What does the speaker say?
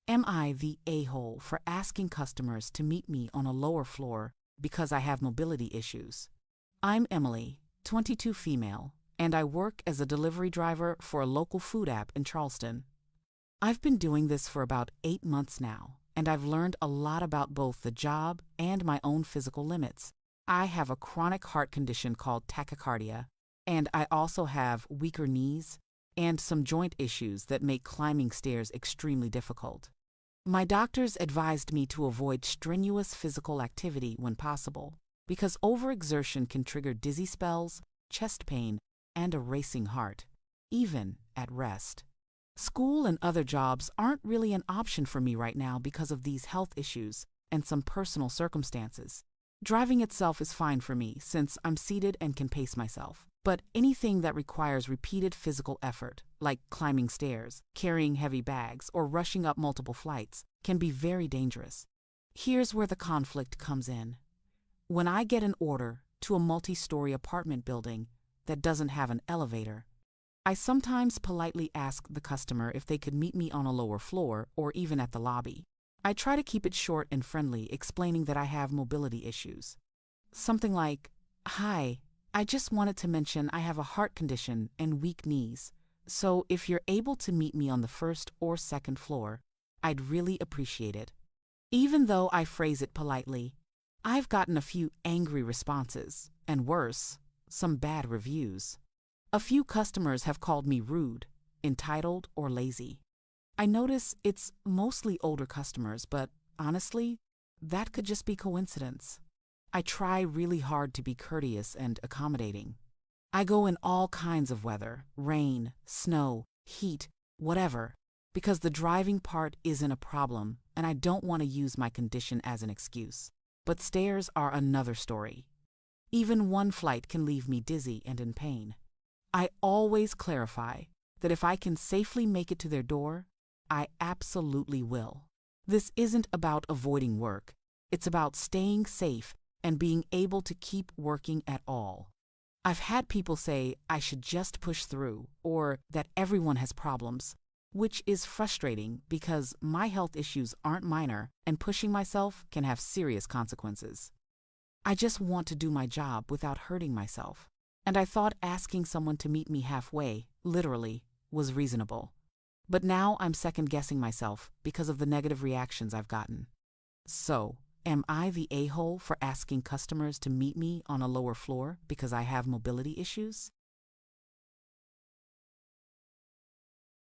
Am I the a-hole for asking customers to meet me on a lower floor because I have mobility issues? I'm Emily, 22 female, and I work as a delivery driver for a local food app in Charleston. I've been doing this for about 8 months now, and I've learned a lot about both the job and my own physical limits. I have a chronic heart condition called tachycardia, and I also have weaker knees and some joint issues that make climbing stairs extremely difficult. My doctors advised me to avoid strenuous physical activity when possible, because overexertion can trigger dizzy spells, chest pain, and a racing heart, even at rest. School and other jobs aren't really an option for me right now because of these health issues and some personal circumstances. Driving itself is fine for me since I'm seated and can pace myself. But anything that requires repeated physical effort, like climbing stairs, carrying heavy bags, or rushing up multiple flights, can be very dangerous. Here's where the conflict comes in. When I get an order to a multi-story apartment building that doesn't have an elevator, I sometimes politely ask the customer if they could meet me on a lower floor or even at the lobby. I try to keep it short and friendly, explaining that I have mobility issues. Something like, "Hi, I just wanted to mention I have a heart condition and weak knees, so if you're able to meet me on the first or second floor, I'd really appreciate it." Even though I phrase it politely, I've gotten a few angry responses, and worse, some bad reviews. A few customers have called me rude, entitled, or lazy. I notice it's mostly older customers, but honestly, that could just be coincidence. I try really hard to be courteous and accommodating. I go in all kinds of weather, rain, snow, heat, whatever, because the driving part isn't a problem and I don't want to use my condition as an excuse. But stairs are another story. Even one flight can leave me dizzy and in pain. I always clarify that if I can safely make it to their door, I absolutely will. This isn't about avoiding work. It's about staying safe and being able to keep working at all. I've had people say I should just push through or that everyone has problems, which is frustrating because my health issues aren't minor and pushing myself can have serious consequences. I just want to do my job without hurting myself, and I thought asking someone to meet me halfway, literally, was reasonable. But now I'm second-guessing myself because of the negative reactions I've gotten. So, am I the a-hole for asking customers to meet me on a lower floor because I have mobility issues?